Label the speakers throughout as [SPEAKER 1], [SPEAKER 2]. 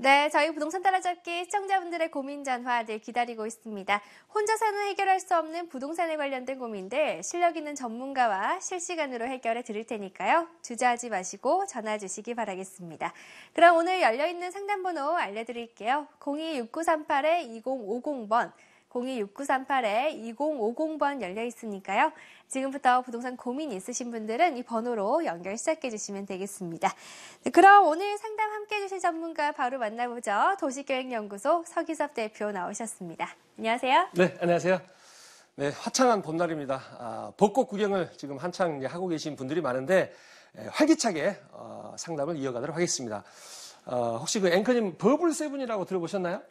[SPEAKER 1] 네, 저희 부동산 따라잡기 시청자분들의 고민 전화들 기다리고 있습니다. 혼자서는 해결할 수 없는 부동산에 관련된 고민들 실력 있는 전문가와 실시간으로 해결해 드릴 테니까요. 주저하지 마시고 전화 주시기 바라겠습니다. 그럼 오늘 열려있는 상담번호 알려드릴게요. 026938-2050번, 026938-2050번 열려 있으니까요. 지금부터 부동산 고민 있으신 분들은 이 번호로 연결 시작해 주시면 되겠습니다. 네, 그럼 오늘 상담 함께 해주실 전문가 바로 만나보죠. 도시계획연구소 서기섭 대표 나오셨습니다. 안녕하세요.
[SPEAKER 2] 네, 안녕하세요. 네, 화창한 봄날입니다. 벚꽃 구경을 지금 한창 하고 계신 분들이 많은데 활기차게 상담을 이어가도록 하겠습니다. 혹시 그 앵커님 버블7이라고 들어보셨나요?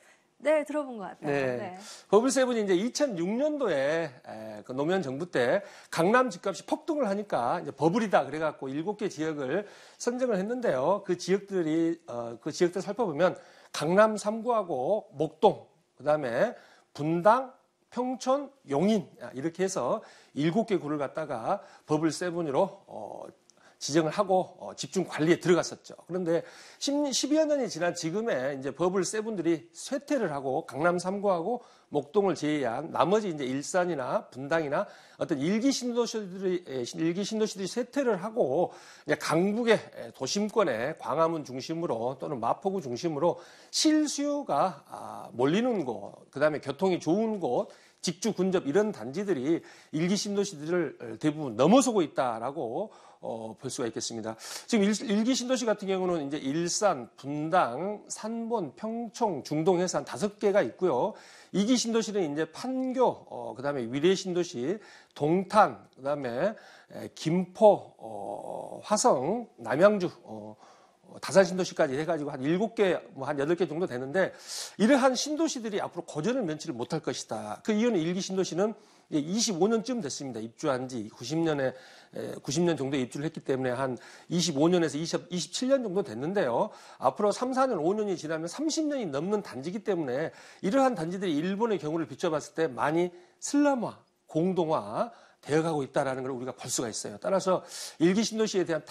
[SPEAKER 1] 네, 들어본 것 같아요.
[SPEAKER 2] 네. 버블7이 이제 2006년도에 그 노무현 정부 때 강남 집값이 폭등을 하니까 이제 버블이다 그래갖고 7개 지역을 선정을 했는데요. 그 지역들 살펴보면 강남 3구하고 목동, 그 다음에 분당, 평촌, 용인 이렇게 해서 7개 구를 갖다가 버블7으로 지정을 하고 집중 관리에 들어갔었죠. 그런데 12여 년이 지난 지금에 이제 버블7들이 쇠퇴를 하고 강남 3구하고 목동을 제외한 나머지 이제 일산이나 분당이나 어떤 일기 신도시들이 쇠퇴를 하고 이제 강북의 도심권에 광화문 중심으로 또는 마포구 중심으로 실수요가 몰리는 곳, 그다음에 교통이 좋은 곳, 직주 근접 이런 단지들이 일기 신도시들을 대부분 넘어서고 있다라고 볼 수가 있겠습니다. 지금 일기 신도시 같은 경우는 이제 일산, 분당, 산본, 평촌, 중동, 해산 5개가 있고요. 2기 신도시는 이제 판교, 그다음에 위례 신도시, 동탄, 그다음에 김포, 화성, 남양주, 다산 신도시까지 해가지고 한 7개, 한 8개 정도 되는데 이러한 신도시들이 앞으로 고전을 면치를 못할 것이다. 그 이유는 일기 신도시는 25년쯤 됐습니다. 입주한 지 90년 정도에 입주를 했기 때문에 한 25년에서 27년 정도 됐는데요. 앞으로 3, 4년, 5년이 지나면 30년이 넘는 단지이기 때문에 이러한 단지들이 일본의 경우를 비춰봤을 때 많이 슬럼화, 공동화 되어가고 있다는 걸 우리가 볼 수가 있어요. 따라서 일기 신도시에 대한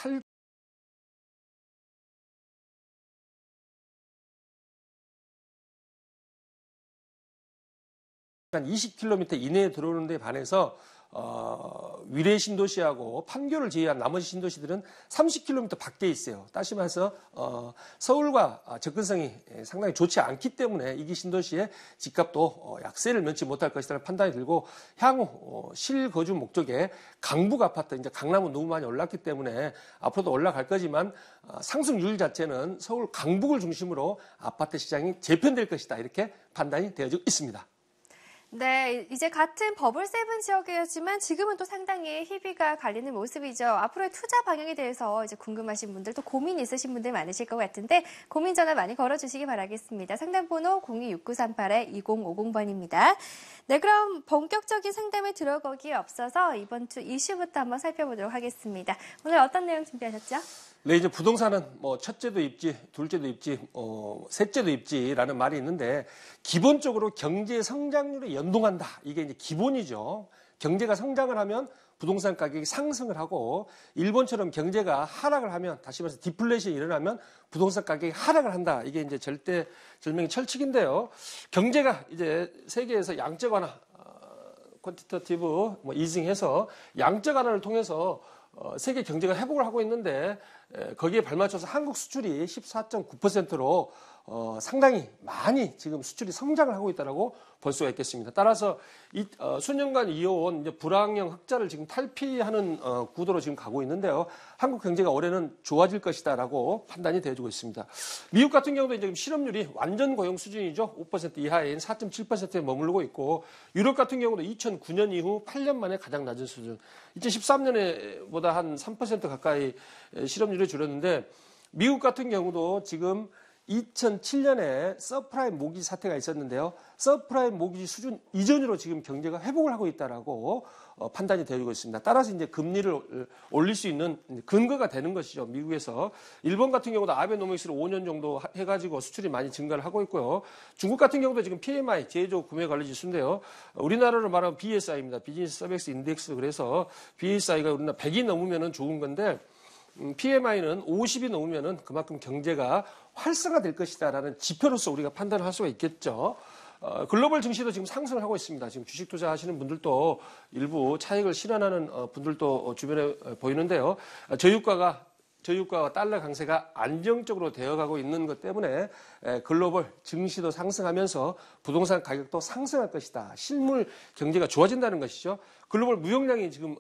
[SPEAKER 2] 한 20km 이내에 들어오는 데 반해서 위례 신도시하고 판교를 제외한 나머지 신도시들은 30km 밖에 있어요. 따지면서 서울과 접근성이 상당히 좋지 않기 때문에 이기 신도시의 집값도 약세를 면치 못할 것이라는 판단이 들고 향후 실거주 목적의 강북 아파트, 이제 강남은 너무 많이 올랐기 때문에 앞으로도 올라갈 거지만 상승률 자체는 서울 강북을 중심으로 아파트 시장이 재편될 것이다. 이렇게 판단이 되어지고 있습니다.
[SPEAKER 1] 네, 이제 같은 버블7 지역이었지만 지금은 또 상당히 희비가 갈리는 모습이죠. 앞으로의 투자 방향에 대해서 이제 궁금하신 분들, 또 고민 있으신 분들 많으실 것 같은데 고민 전화 많이 걸어주시기 바라겠습니다. 상담번호 026938-2050번입니다. 네, 그럼 본격적인 상담에 들어가기에 앞서서 이번 주 이슈부터 한번 살펴보도록 하겠습니다. 오늘 어떤 내용 준비하셨죠?
[SPEAKER 2] 네, 이제 부동산은 뭐 첫째도 입지, 둘째도 입지, 셋째도 입지라는 말이 있는데 기본적으로 경제 성장률에 연동한다. 이게 이제 기본이죠. 경제가 성장을 하면 부동산 가격이 상승을 하고 일본처럼 경제가 하락을 하면 다시 말해서 디플레이션이 일어나면 부동산 가격이 하락을 한다. 이게 이제 절명의 철칙인데요. 경제가 이제 세계에서 양적 완화, 퀀티터티브 이징해서 양적 완화를 통해서 세계 경제가 회복을 하고 있는데 거기에 발맞춰서 한국 수출이 14.9%로 상당히 많이 지금 수출이 성장을 하고 있다고 볼 수가 있겠습니다. 따라서 수년간 이어온 이제 불황형 흑자를 지금 탈피하는 구도로 지금 가고 있는데요. 한국 경제가 올해는 좋아질 것이다라고 판단이 되어지고 있습니다. 미국 같은 경우도 이제 실업률이 완전 고용 수준이죠. 5% 이하인 4.7%에 머무르고 있고 유럽 같은 경우도 2009년 이후 8년 만에 가장 낮은 수준. 2013년에보다 한 3% 가까이 실업률이 줄었는데 미국 같은 경우도 지금 2007년에 서프라임 모기지 사태가 있었는데요. 서프라임 모기지 수준 이전으로 지금 경제가 회복을 하고 있다라고 판단이 되어지고 있습니다. 따라서 이제 금리를 올릴 수 있는 근거가 되는 것이죠. 미국에서. 일본 같은 경우도 아베노믹스로 5년 정도 해가지고 수출이 많이 증가를 하고 있고요. 중국 같은 경우도 지금 PMI, 제조 구매 관리 지수인데요. 우리나라로 말하면 BSI입니다. 비즈니스 서비스 인덱스. 그래서 BSI가 우리나라 100이 넘으면 좋은 건데 PMI는 50이 넘으면은 그만큼 경제가 활성화될 것이다라는 지표로서 우리가 판단을 할 수가 있겠죠. 글로벌 증시도 지금 상승을 하고 있습니다. 지금 주식 투자하시는 분들도 일부 차익을 실현하는 분들도 주변에 보이는데요. 저유가와 달러 강세가 안정적으로 되어가고 있는 것 때문에 글로벌 증시도 상승하면서 부동산 가격도 상승할 것이다. 실물 경제가 좋아진다는 것이죠. 글로벌 무역량이 지금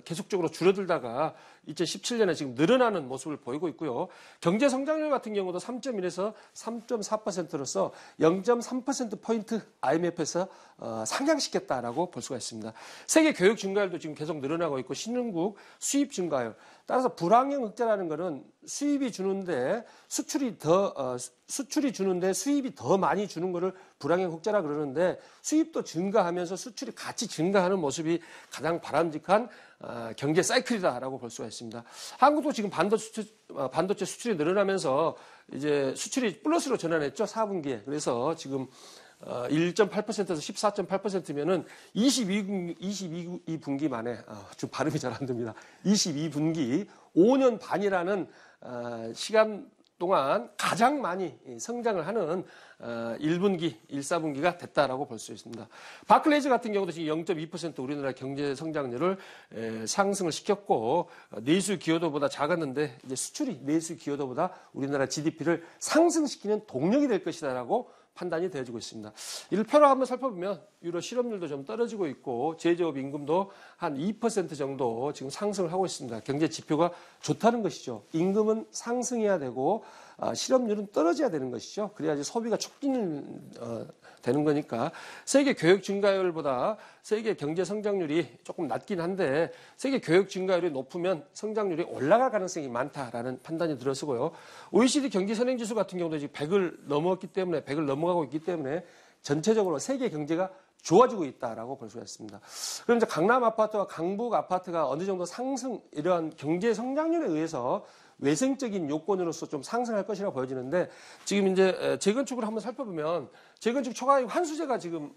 [SPEAKER 2] 계속적으로 줄어들다가 2017년에 지금 늘어나는 모습을 보이고 있고요. 경제 성장률 같은 경우도 3.1에서 3.4%로서 0.3%포인트 IMF에서 상향시켰다라고 볼 수가 있습니다. 세계 교육 증가율도 지금 계속 늘어나고 있고 신흥국 수입 증가율. 따라서 불황형 흑자라는 것은 수입이 주는데 수출이 주는데 수입이 더 많이 주는 것을 불황형 흑자라 그러는데 수입도 증가하면서 수출이 같이 증가하는 모습이 가장 바람직한 경제 사이클이다라고 볼 수가 있습니다. 한국도 지금 반도체 수출이 늘어나면서 이제 수출이 플러스로 전환했죠. 4분기에. 그래서 지금 1.8%에서 14.8%면은 22분기 만에 좀 발음이 잘 안 됩니다. 22분기 5년 반이라는 시간 동안 가장 많이 성장을 하는 1분기, 1, 4분기가 됐다라고 볼 수 있습니다. 바클레이즈 같은 경우도 지금 0.2% 우리나라 경제 성장률을 상승을 시켰고 내수 기여도보다 작았는데 이제 수출이 내수 기여도보다 우리나라 GDP를 상승시키는 동력이 될 것이다라고 판단이 되어지고 있습니다. 이를 표로 한번 살펴보면 유로 실업률도 좀 떨어지고 있고 제조업 임금도 한 2% 정도 지금 상승을 하고 있습니다. 경제 지표가 좋다는 것이죠. 임금은 상승해야 되고 실업률은 떨어져야 되는 것이죠. 그래야지 소비가 촉진되는 거니까 세계 교육 증가율보다 세계 경제 성장률이 조금 낮긴 한데 세계 교육 증가율이 높으면 성장률이 올라갈 가능성이 많다라는 판단이 들어서고요. OECD 경기 선행지수 같은 경우도 지금 100을 넘어갔기 때문에 100을 넘어가고 있기 때문에 전체적으로 세계 경제가 좋아지고 있다라고 볼 수가 있습니다. 그럼 이제 강남 아파트와 강북 아파트가 어느 정도 이러한 경제 성장률에 의해서 외생적인 요건으로서 좀 상승할 것이라고 보여지는데 지금 이제 재건축을 한번 살펴보면 재건축 초과이익 환수제가 지금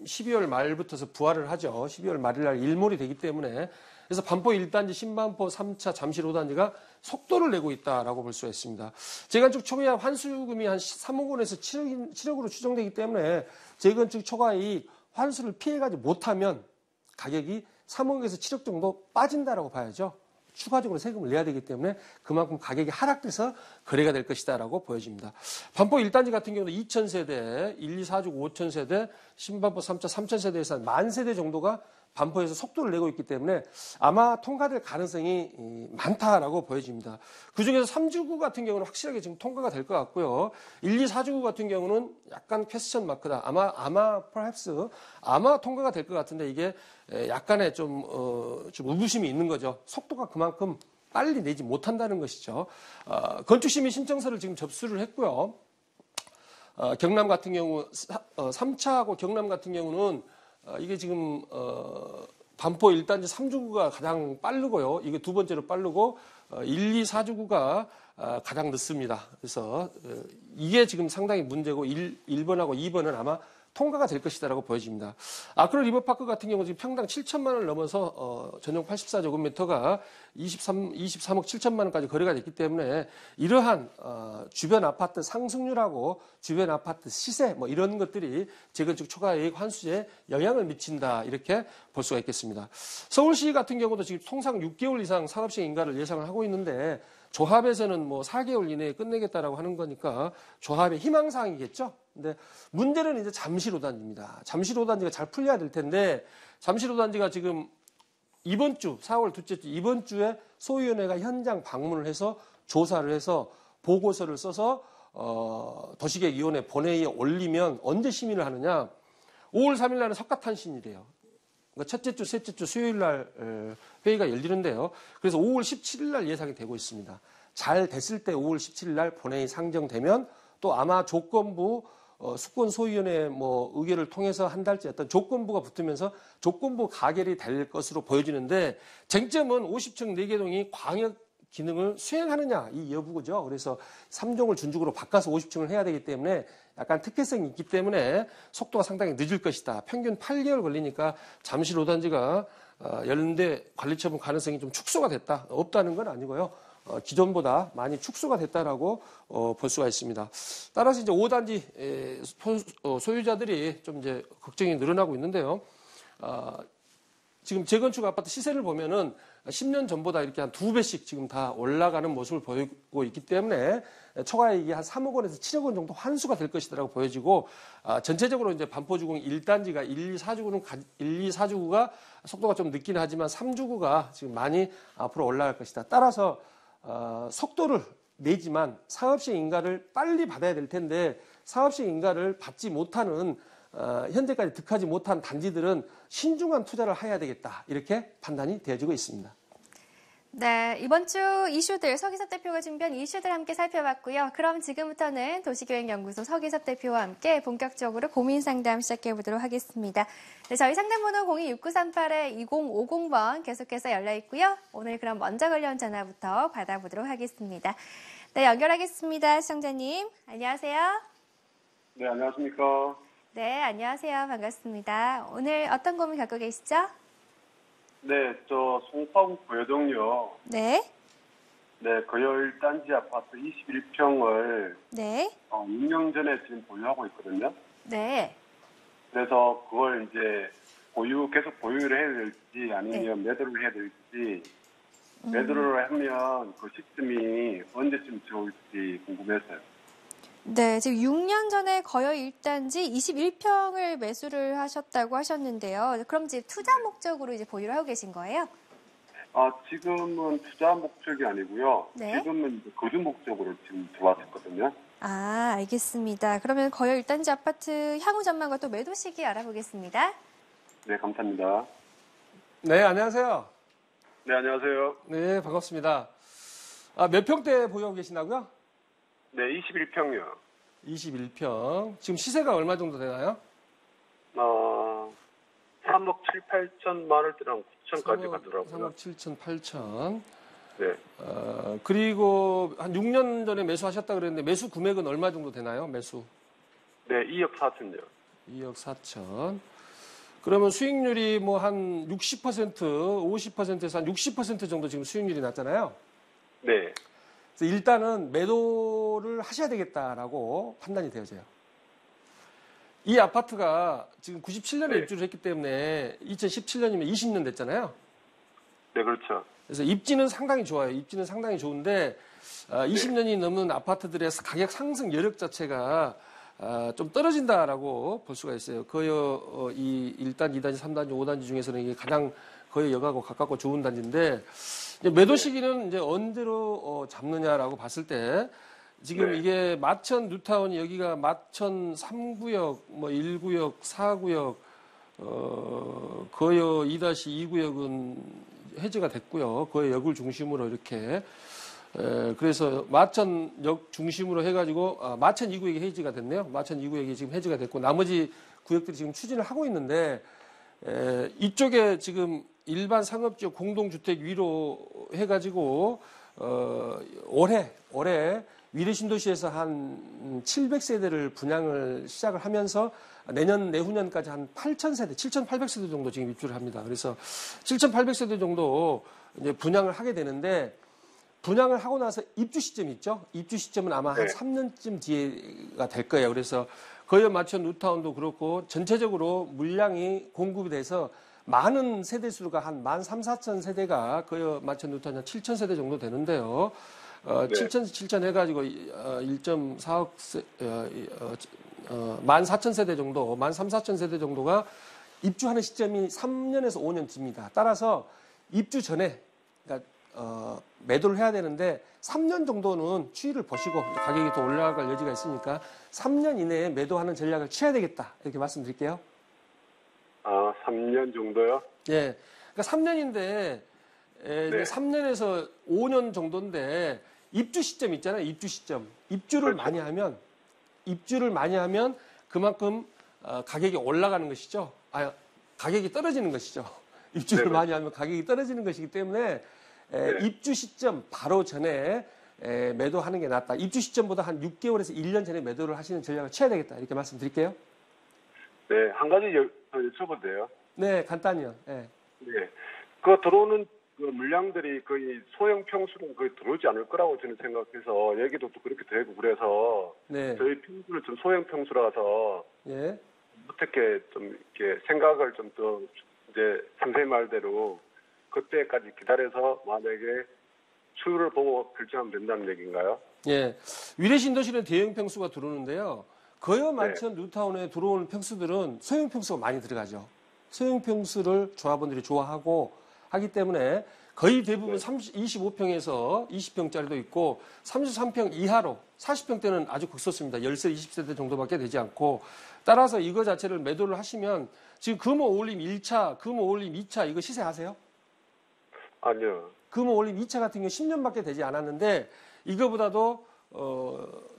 [SPEAKER 2] 12월 말부터서 부활을 하죠. 12월 말일 날 일몰이 되기 때문에 그래서 반포 1단지, 신반포 3차, 잠실 5단지가 속도를 내고 있다라고 볼 수가 있습니다. 재건축 초과이익 환수금이 한 3억 원에서 7억으로 추정되기 때문에 재건축 초과이익 환수를 피해가지 못하면 가격이 3억에서 7억 정도 빠진다라고 봐야죠. 추가적으로 세금을 내야 되기 때문에 그만큼 가격이 하락돼서 거래가 될 것이다라고 보여집니다. 반포 1단지 같은 경우는 2,000세대, 1, 2, 4주 5,000세대, 신반포 3차 3,000세대에서 한 10,000세대 정도가 반포에서 속도를 내고 있기 때문에 아마 통과될 가능성이 많다라고 보여집니다. 그중에서 3주구 같은 경우는 확실하게 지금 통과가 될 것 같고요. 1, 2, 4주구 같은 경우는 약간 퀘스천 마크다. 아마 통과가 될 것 같은데 이게 약간의 좀 의구심이 있는 거죠. 속도가 그만큼 빨리 내지 못한다는 것이죠. 건축심의 신청서를 지금 접수를 했고요. 경남 같은 경우 3차하고 경남 같은 경우는 이게 지금 반포 1단지 3주구가 가장 빠르고요. 이게 두 번째로 빠르고 1, 2, 4주구가 가장 늦습니다. 그래서 이게 지금 상당히 문제고 1번하고 2번은 아마 통과가 될 것이다라고 보여집니다. 아크로 리버파크 같은 경우 지금 평당 7천만 원을 넘어서 전용 84제곱미터가 23억 7천만 원까지 거래가 됐기 때문에 이러한 주변 아파트 상승률하고 주변 아파트 시세 뭐 이런 것들이 재건축 초과이익 환수에 영향을 미친다 이렇게 볼 수가 있겠습니다. 서울시 같은 경우도 지금 통상 6개월 이상 상업시행 인가를 예상을 하고 있는데 조합에서는 뭐 4개월 이내에 끝내겠다라고 하는 거니까 조합의 희망사항이겠죠. 근데 문제는 이제 잠실 5단지입니다. 잠실 5단지가 잘 풀려야 될 텐데 잠실 5단지가 지금 이번 주 4월 둘째 주 이번 주에 소위원회가 현장 방문을 해서 조사를 해서 보고서를 써서 도시계획위원회 본회의에 올리면 언제 심의를 하느냐? 5월 3일 날은 석가탄신일이에요. 그러니까 첫째 주, 셋째 주 수요일 날 회의가 열리는데요. 그래서 5월 17일 날 예상이 되고 있습니다. 잘 됐을 때 5월 17일 날 본회의 상정되면 또 아마 조건부 수권 소위원회 뭐 의결을 통해서 한 달째 어떤 조건부가 붙으면서 조건부 가결이 될 것으로 보여지는데 쟁점은 50층 4개동이 광역 기능을 수행하느냐 이 여부죠. 그래서 3종을 준축으로 바꿔서 50층을 해야 되기 때문에 약간 특혜성이 있기 때문에 속도가 상당히 늦을 것이다. 평균 8개월 걸리니까 잠실 5단지가 연대 관리처분 가능성이 좀 축소가 됐다. 없다는 건 아니고요. 기존보다 많이 축소가 됐다라고 볼 수가 있습니다. 따라서 이제 5단지 소유자들이 좀 이제 걱정이 늘어나고 있는데요. 지금 재건축 아파트 시세를 보면은 10년 전보다 이렇게 한 2배씩 지금 다 올라가는 모습을 보이고 있기 때문에 초과이익이 한 3억 원에서 7억 원 정도 환수가 될 것이라고 보여지고, 전체적으로 이제 반포주공 1단지가 1, 2, 4주구가 속도가 좀 늦긴 하지만 3주구가 지금 많이 앞으로 올라갈 것이다. 따라서 속도를 내지만 사업시행 인가를 빨리 받아야 될 텐데, 사업시행 인가를 받지 못하는 현재까지 득하지 못한 단지들은 신중한 투자를 해야 되겠다, 이렇게 판단이 되어지고 있습니다.
[SPEAKER 1] 네, 이번 주 이슈들 서기섭 대표가 준비한 이슈들 함께 살펴봤고요. 그럼 지금부터는 도시계획연구소 서기섭 대표와 함께 본격적으로 고민 상담 시작해 보도록 하겠습니다. 네, 저희 상담번호 026938-2050번 계속해서 열려 있고요. 오늘 그럼 먼저 걸려온 전화부터 받아보도록 하겠습니다. 네, 연결하겠습니다. 시청자님, 안녕하세요.
[SPEAKER 3] 네, 안녕하십니까.
[SPEAKER 1] 네, 안녕하세요. 반갑습니다. 오늘 어떤 고민 갖고 계시죠?
[SPEAKER 3] 네, 저 송파구 고여동요.
[SPEAKER 1] 네,
[SPEAKER 3] 네, 고여 1단지 아파트 21평을
[SPEAKER 1] 네,
[SPEAKER 3] 6년 전에 지금 보유하고 있거든요.
[SPEAKER 1] 네.
[SPEAKER 3] 그래서 그걸 이제 계속 보유를 해야 될지 아니면 매도를 해야 될지, 매도를 하면 그 시점이 언제쯤 들어올지 궁금해서요.
[SPEAKER 1] 네, 지금 6년 전에 거여 1단지 21평을 매수를 하셨다고 하셨는데요. 그럼 이제 투자 목적으로 이제 보유를 하고 계신 거예요?
[SPEAKER 3] 지금은 투자 목적이 아니고요.
[SPEAKER 1] 네.
[SPEAKER 3] 지금은 이제 거주 목적으로 지금 들어왔었거든요.
[SPEAKER 1] 아, 알겠습니다. 그러면 거여 1단지 아파트 향후 전망과 또 매도 시기 알아보겠습니다.
[SPEAKER 3] 네, 감사합니다.
[SPEAKER 2] 네, 안녕하세요.
[SPEAKER 3] 네, 안녕하세요.
[SPEAKER 2] 네, 반갑습니다. 몇 평대 보유하고 계신다고요?
[SPEAKER 3] 네, 21평이요.
[SPEAKER 2] 21평. 지금 시세가 얼마 정도 되나요?
[SPEAKER 3] 3억 7, 8천만 원대랑 9천까지 가더라고요.
[SPEAKER 2] 3억 7천, 8천.
[SPEAKER 3] 네.
[SPEAKER 2] 그리고 한 6년 전에 매수하셨다 그랬는데 매수 금액은 얼마 정도 되나요? 매수.
[SPEAKER 3] 네, 2억 4천요.
[SPEAKER 2] 2억 4천. 그러면 수익률이 뭐 한 60%, 50%에서 한 60% 정도 지금 수익률이 났잖아요.
[SPEAKER 3] 네.
[SPEAKER 2] 그래서 일단은 매도를 하셔야 되겠다라고 판단이 되어져요. 이 아파트가 지금 97년에
[SPEAKER 3] 네.
[SPEAKER 2] 입주를 했기 때문에 2017년이면 20년 됐잖아요.
[SPEAKER 3] 네, 그렇죠.
[SPEAKER 2] 그래서 입지는 상당히 좋아요. 입지는 상당히 좋은데 20년이 넘은 아파트들의 가격 상승 여력 자체가 좀 떨어진다라고 볼 수가 있어요. 거여 이 1단, 2단지, 3단지, 5단지 중에서는 이게 가장 거의 여가고 가깝고 좋은 단지인데, 이제 매도 시기는 이제 언제로 잡느냐라고 봤을 때, 지금
[SPEAKER 3] 네.
[SPEAKER 2] 이게 마천 뉴타운이 여기가 마천 3구역, 뭐 1구역, 4구역, 거여 2-2구역은 해제가 됐고요. 거여 역을 중심으로 이렇게. 그래서 마천역 중심으로 해가지고 마천 2구역이 해지가 됐네요. 마천 2구역이 지금 해지가 됐고 나머지 구역들이 지금 추진을 하고 있는데, 이쪽에 지금 일반 상업지역 공동주택 위로 해가지고 올해 위례 신도시에서 한 700세대를 분양을 시작을 하면서 내년 내후년까지 한 8,000세대, 7,800세대 정도 지금 입주를 합니다. 그래서 7,800세대 정도 이제 분양을 하게 되는데, 분양을 하고 나서 입주 시점이 있죠. 입주 시점은 아마 한
[SPEAKER 3] 네.
[SPEAKER 2] 3년쯤 뒤가 될 거예요. 그래서 거여 마천 뉴타운도 그렇고 전체적으로 물량이 공급이 돼서 많은 세대 수가 한 13,000, 14,000세대가 거여 마천 뉴타운 한 7,000세대 정도 되는데요.
[SPEAKER 3] 네.
[SPEAKER 2] 7,000 해가지고 1.4억 14,000세대 정도, 13,000, 14,000세대 정도가 입주하는 시점이 3년에서 5년 뒤입니다. 따라서 입주 전에, 그러니까 매도를 해야 되는데 3년 정도는 추이를 보시고 가격이 더 올라갈 여지가 있으니까 3년 이내에 매도하는 전략을 취해야 되겠다, 이렇게 말씀드릴게요.
[SPEAKER 3] 3년 정도요?
[SPEAKER 2] 예. 그러니까 3년인데
[SPEAKER 3] 네.
[SPEAKER 2] 3년에서 5년 정도인데 입주 시점 있잖아요. 입주 시점. 입주를
[SPEAKER 3] 그렇죠.
[SPEAKER 2] 많이 하면 그만큼 가격이 올라가는 것이죠. 가격이 떨어지는 것이죠. 입주를
[SPEAKER 3] 네네.
[SPEAKER 2] 많이 하면 가격이 떨어지는 것이기 때문에
[SPEAKER 3] 네.
[SPEAKER 2] 입주 시점 바로 전에 매도하는 게 낫다. 입주 시점보다 한 6개월에서 1년 전에 매도를 하시는 전략을 취해야 되겠다, 이렇게 말씀드릴게요.
[SPEAKER 3] 네, 한 가지 여쭤봐도 돼요?
[SPEAKER 2] 네, 간단히요. 네.
[SPEAKER 3] 네. 그 들어오는 그 물량들이 거의 소형 평수는 거의 들어오지 않을 거라고 저는 생각해서 얘기도 또 그렇게 되고 그래서
[SPEAKER 2] 네.
[SPEAKER 3] 저희 평수는 좀 소형 평수라서
[SPEAKER 2] 예.
[SPEAKER 3] 어떻게 좀 이렇게 생각을 좀 더 이제 선생님 말대로 그때까지 기다려서 만약에 수요를 보고 결정하면 된다는 얘기인가요?
[SPEAKER 2] 예. 위례 신도시는 대형 평수가 들어오는데요. 거여 만천 뉴타운에 들어오는 평수들은 소형 평수가 많이 들어가죠. 소형 평수를 조합원들이 좋아하고 하기 때문에 거의 대부분 25평에서 20평짜리도 있고 33평 이하로 40평대는 아주 극소수입니다. 10세, 20세대 정도밖에 되지 않고 따라서 이거 자체를 매도를 하시면 지금 금호 올림 1차, 금호 올림 2차 이거 시세 아세요?
[SPEAKER 3] 아니요.
[SPEAKER 2] 금호 올림 2차 같은 경우 10년밖에 되지 않았는데 이거보다도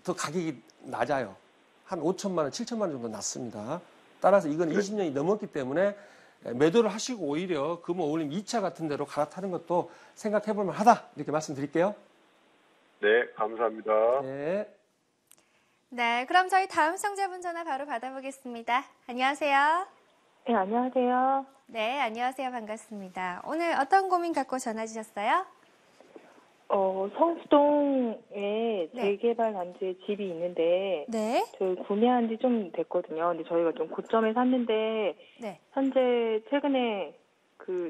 [SPEAKER 2] 더 가격이 낮아요. 한 5천만 원, 7천만 원 정도 낮습니다. 따라서 이건 20년이 넘었기 때문에 매도를 하시고 오히려 금호 올림 2차 같은 데로 갈아타는 것도 생각해 볼 만하다. 이렇게 말씀드릴게요.
[SPEAKER 3] 네, 감사합니다.
[SPEAKER 2] 네.
[SPEAKER 1] 네, 그럼 저희 다음 시청자분 전화 바로 받아보겠습니다. 안녕하세요.
[SPEAKER 4] 네, 안녕하세요.
[SPEAKER 1] 네, 안녕하세요. 반갑습니다. 오늘 어떤 고민 갖고 전화 주셨어요?
[SPEAKER 4] 성수동에
[SPEAKER 1] 네.
[SPEAKER 4] 재개발 단지에 집이 있는데,
[SPEAKER 1] 네.
[SPEAKER 4] 저희 구매한 지 좀 됐거든요. 근데 저희가 좀 고점에 샀는데,
[SPEAKER 1] 네.
[SPEAKER 4] 현재 최근에 그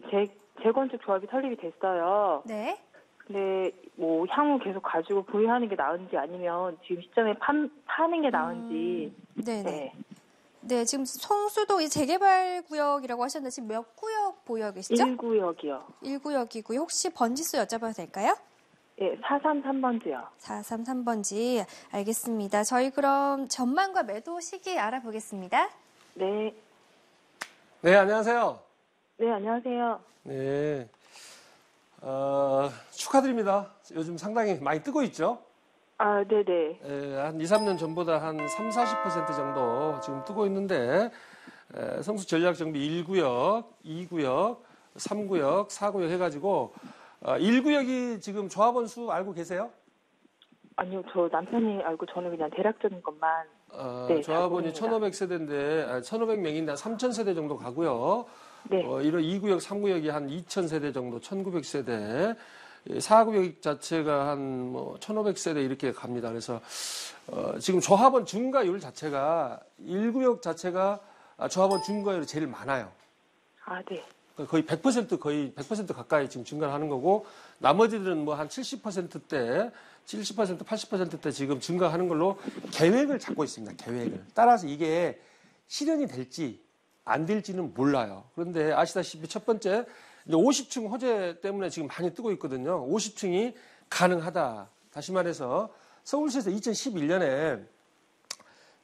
[SPEAKER 4] 재건축 조합이 설립이 됐어요.
[SPEAKER 1] 네.
[SPEAKER 4] 근데 뭐 향후 계속 가지고 보유하는 게 나은지 아니면 지금 시점에 파는 게 나은지.
[SPEAKER 1] 네네.
[SPEAKER 4] 네.
[SPEAKER 1] 네, 지금 성수동 이 재개발 구역이라고 하셨는데 지금 몇 구역 보유 계시죠?
[SPEAKER 4] 1구역이요.
[SPEAKER 1] 1구역이고요. 혹시 번지수 여쭤봐도 될까요?
[SPEAKER 4] 네, 433번지요.
[SPEAKER 1] 433번지. 알겠습니다. 저희 그럼 전망과 매도 시기 알아보겠습니다.
[SPEAKER 4] 네.
[SPEAKER 2] 네, 안녕하세요.
[SPEAKER 4] 네, 안녕하세요.
[SPEAKER 2] 네. 축하드립니다. 요즘 상당히 많이 뜨고 있죠?
[SPEAKER 4] 아, 네네.
[SPEAKER 2] 한 2, 3년 전보다 한 3, 40% 정도 지금 뜨고 있는데, 성수 전략정비 1구역, 2구역, 3구역, 4구역 해가지고, 1구역이 지금 조합원 수 알고 계세요?
[SPEAKER 4] 아니요, 저 남편이 알고 저는 그냥 대략적인 것만. 네,
[SPEAKER 2] 조합원이
[SPEAKER 4] 잘 모릅니다.
[SPEAKER 2] 1,500세대인데, 1,500명인데 한 3,000세대 정도 가고요.
[SPEAKER 4] 네.
[SPEAKER 2] 이런 2구역, 3구역이 한 2,000세대 정도, 1,900세대. 4구역 자체가 한 1,500세대 이렇게 갑니다. 그래서 지금 조합원 증가율 자체가 1구역 자체가 조합원 증가율이 제일 많아요.
[SPEAKER 4] 아, 네.
[SPEAKER 2] 거의 100% 가까이 지금 증가를 하는 거고 나머지들은 뭐 한 70%대, 70%, 80%대 지금 증가하는 걸로 계획을 잡고 있습니다. 계획을. 따라서 이게 실현이 될지 안 될지는 몰라요. 그런데 아시다시피 첫 번째 이제 50층 호재 때문에 지금 많이 뜨고 있거든요. 50층이 가능하다. 다시 말해서 서울시에서 2011년에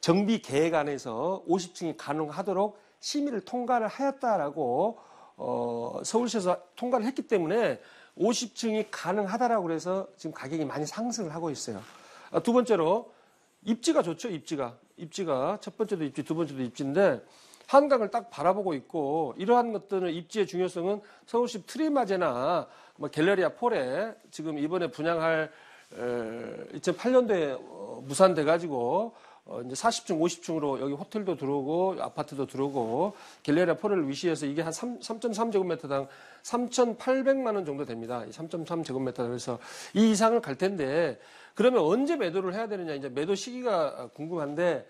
[SPEAKER 2] 정비 계획안에서 50층이 가능하도록 심의를 통과를 하였다라고 서울시에서 통과를 했기 때문에 50층이 가능하다라고 그래서 지금 가격이 많이 상승을 하고 있어요. 두 번째로 입지가 좋죠. 입지가 첫 번째도 입지, 두 번째도 입지인데 한강을 딱 바라보고 있고 이러한 것들은 입지의 중요성은 서울시 트리마제나 뭐 갤러리아 폴에 지금 이번에 분양할 2008년도에 무산돼 가지고 이제 40층, 50층으로 여기 호텔도 들어오고 아파트도 들어오고 갤러리아 폴을 위시해서 이게 한 3.3제곱미터당 3,800만 원 정도 됩니다. 3.3제곱미터 그래서 이 이상을 갈 텐데 그러면 언제 매도를 해야 되느냐 이제 매도 시기가 궁금한데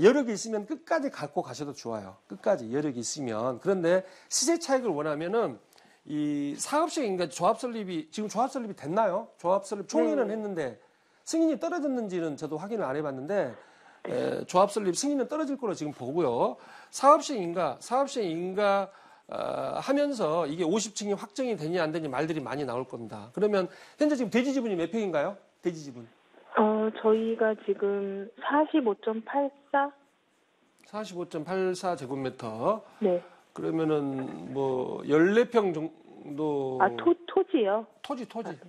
[SPEAKER 2] 여력이 있으면 끝까지 갖고 가셔도 좋아요. 끝까지 여력이 있으면. 그런데 시세 차익을 원하면은 이 사업시행인가 조합 설립이 지금 조합 설립이 됐나요? 조합 설립 총회는 했는데 승인이 떨어졌는지는 저도 확인을 안 해봤는데 조합 설립 승인은 떨어질 거로 지금 보고요. 사업시행인가 하면서 이게 50층이 확정이 되니 안 되니 말들이 많이 나올 겁니다. 그러면 현재 지금 대지 지분이 몇 평인가요? 대지 지분?
[SPEAKER 4] 저희가 지금 45.84?
[SPEAKER 2] 45.84제곱미터.
[SPEAKER 4] 네.
[SPEAKER 2] 그러면은 뭐 14평 정도.
[SPEAKER 4] 아, 토지요?
[SPEAKER 2] 토지.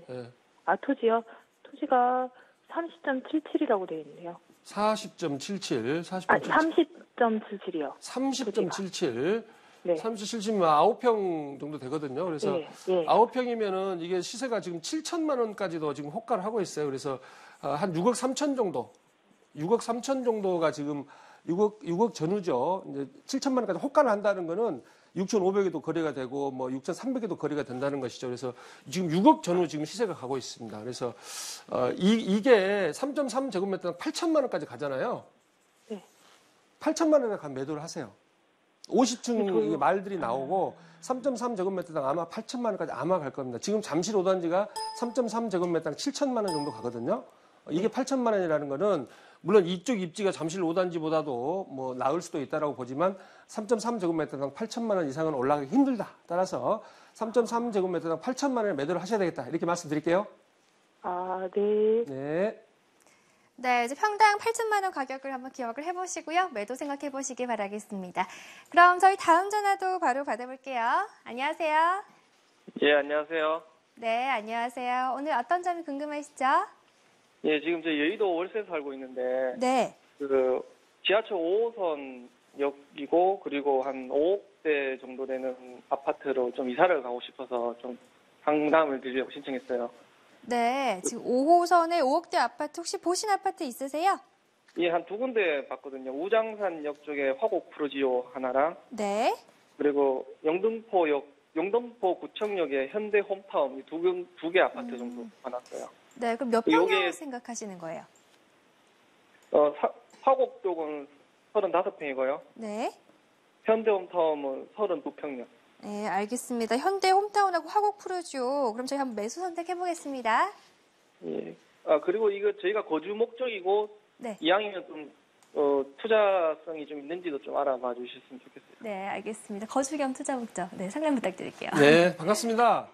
[SPEAKER 2] 예.
[SPEAKER 4] 아, 토지요? 토지가 30.77이라고 되어 있네요.
[SPEAKER 2] 40.77.
[SPEAKER 4] 아, 30.77이요.
[SPEAKER 2] 30.77.
[SPEAKER 4] 네.
[SPEAKER 2] 30.77면 9평 정도 되거든요. 그래서
[SPEAKER 4] 네, 네.
[SPEAKER 2] 9평이면은 이게 시세가 지금 7천만 원까지도 지금 호가를 하고 있어요. 그래서 한 6억 3천 정도. 6억 3천 정도가 지금 6억 전후죠. 이제 7천만 원까지 호가를 한다는 거는 6,500에도 거래가 되고 뭐 6,300에도 거래가 된다는 것이죠. 그래서 지금 6억 전후 지금 시세가 가고 있습니다. 그래서 이게 3.3 제곱미터당 8천만 원까지 가잖아요.
[SPEAKER 4] 네.
[SPEAKER 2] 8천만 원에 가면 매도를 하세요. 50층 이게 말들이 나오고 3.3 제곱미터당 아마 8천만 원까지 아마 갈 겁니다. 지금 잠실 5단지가 3.3 제곱미터당 7천만 원 정도 가거든요. 이게 8천만 원이라는 거는 물론 이쪽 입지가 잠실 5단지보다도 뭐 나을 수도 있다라고 보지만 3.3 제곱미터당 8천만 원 이상은 올라가기 힘들다. 따라서 3.3 제곱미터당 8천만 원에 매도를 하셔야 되겠다. 이렇게 말씀드릴게요.
[SPEAKER 4] 아, 네.
[SPEAKER 2] 네.
[SPEAKER 1] 네, 이제 평당 8천만 원 가격을 한번 기억을 해보시고요. 매도 생각해 보시기 바라겠습니다. 그럼 저희 다음 전화도 바로 받아볼게요. 안녕하세요.
[SPEAKER 5] 예, 안녕하세요.
[SPEAKER 1] 네, 안녕하세요. 오늘 어떤 점이 궁금하시죠?
[SPEAKER 5] 예, 지금 저 여의도 월세 살고 있는데,
[SPEAKER 1] 네.
[SPEAKER 5] 그, 지하철 5호선 역이고, 그리고 한 5억대 정도 되는 아파트로 좀 이사를 가고 싶어서 좀 상담을 드리려고 신청했어요.
[SPEAKER 1] 네, 지금 5호선에 5억대 아파트 혹시 보신 아파트 있으세요?
[SPEAKER 5] 예, 한 두 군데 봤거든요. 우장산역 쪽에 화곡 프로지오 하나랑,
[SPEAKER 1] 네.
[SPEAKER 5] 그리고 영등포 구청역에 현대 홈타운 이 두 개 아파트 정도 봐놨어요.
[SPEAKER 1] 네, 그럼 몇
[SPEAKER 5] 요게-
[SPEAKER 1] 평을 생각하시는 거예요?
[SPEAKER 5] 화곡 쪽은 35평이고요.
[SPEAKER 1] 네.
[SPEAKER 5] 현대 홈타운은 32평이요.
[SPEAKER 1] 네, 알겠습니다. 현대 홈타운하고 화곡 프로지오. 그럼 저희 한번 매수 선택해 보겠습니다.
[SPEAKER 5] 예. 그리고 이거 저희가 거주 목적이고,
[SPEAKER 1] 네.
[SPEAKER 5] 이왕이면 좀, 투자성이 좀 있는지도 좀 알아봐 주셨으면 좋겠어요.
[SPEAKER 1] 네, 알겠습니다. 거주 겸 투자 목적. 네, 상담 부탁드릴게요.
[SPEAKER 2] 네, 반갑습니다.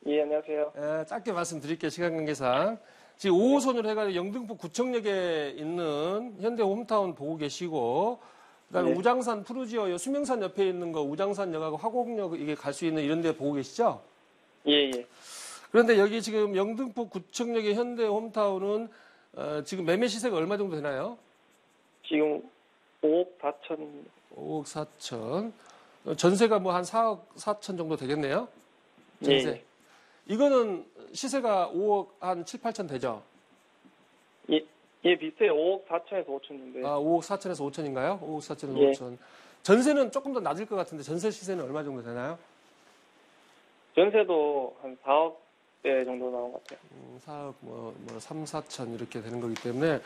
[SPEAKER 5] 예, 안녕하세요.
[SPEAKER 2] 짧게 말씀드릴게요. 시간 관계상. 지금 5호선으로 해가지고 영등포 구청역에 있는 현대 홈타운 보고 계시고, 그다음에
[SPEAKER 5] 네.
[SPEAKER 2] 우장산 푸르지오 수명산 옆에 있는 거 우장산역하고 화곡역 이게 갈 수 있는 이런 데 보고 계시죠?
[SPEAKER 5] 예, 예.
[SPEAKER 2] 그런데 여기 지금 영등포 구청역의 현대 홈타운은 지금 매매 시세가 얼마 정도 되나요?
[SPEAKER 5] 지금 5억 4천.
[SPEAKER 2] 5억 4천. 전세가 뭐 한 4억 4천 정도 되겠네요? 전세.
[SPEAKER 5] 예.
[SPEAKER 2] 이거는 시세가 5억 한 7, 8천 되죠?
[SPEAKER 5] 예, 비슷해요. 5억 4천에서 5천 정도.
[SPEAKER 2] 5억 4천에서 5천인가요? 5억 4천에서
[SPEAKER 5] 예.
[SPEAKER 2] 5천. 전세는 조금 더 낮을 것 같은데 전세 시세는 얼마 정도 되나요?
[SPEAKER 5] 전세도 한 4억대 정도 나온 것 같아요.
[SPEAKER 2] 4억 3, 4천 이렇게 되는 거기 때문에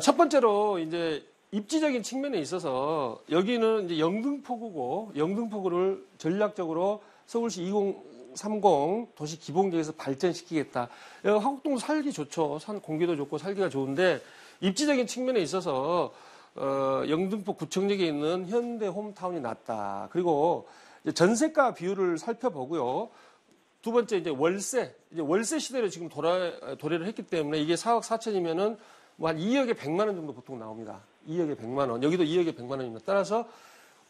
[SPEAKER 2] 첫 번째로 이제 입지적인 측면에 있어서 여기는 이제 영등포구고 영등포구를 전략적으로 서울시 2030 도시 기본계획에서 발전시키겠다. 여기 화곡동도 살기 좋죠. 공기도 좋고 살기가 좋은데 입지적인 측면에 있어서 영등포 구청역에 있는 현대 홈타운이 낫다. 그리고 이제 전세가 비율을 살펴보고요. 두 번째 이제 월세 시대로 지금 도래를 했기 때문에 이게 4억 4천이면은 뭐 한 2억에 100만 원 정도 보통 나옵니다. 2억에 100만 원. 여기도 2억에 100만 원입니다. 따라서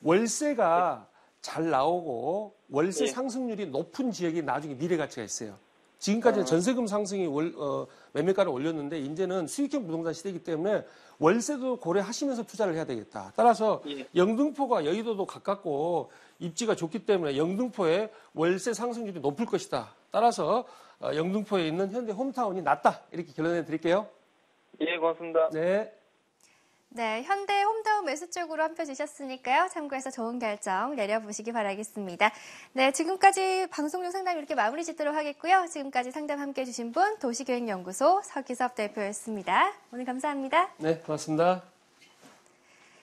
[SPEAKER 2] 월세가 잘 나오고 월세
[SPEAKER 5] 예.
[SPEAKER 2] 상승률이 높은 지역이 나중에 미래 가치가 있어요. 지금까지는 전세금 상승이 매매가를 올렸는데 이제는 수익형 부동산 시대이기 때문에 월세도 고려하시면서 투자를 해야 되겠다. 따라서
[SPEAKER 5] 예.
[SPEAKER 2] 영등포가 여의도도 가깝고 입지가 좋기 때문에 영등포의 월세 상승률이 높을 것이다. 따라서 영등포에 있는 현대 홈타운이 낫다. 이렇게 결론내 드릴게요.
[SPEAKER 5] 예, 고맙습니다.
[SPEAKER 2] 네.
[SPEAKER 1] 네, 현대 홈타운 매수 쪽으로 한 표 주셨으니까요. 참고해서 좋은 결정 내려보시기 바라겠습니다. 네, 지금까지 방송용 상담 이렇게 마무리 짓도록 하겠고요. 지금까지 상담 함께 해주신 분 도시계획연구소 서기섭 대표였습니다. 오늘 감사합니다.
[SPEAKER 2] 네, 고맙습니다.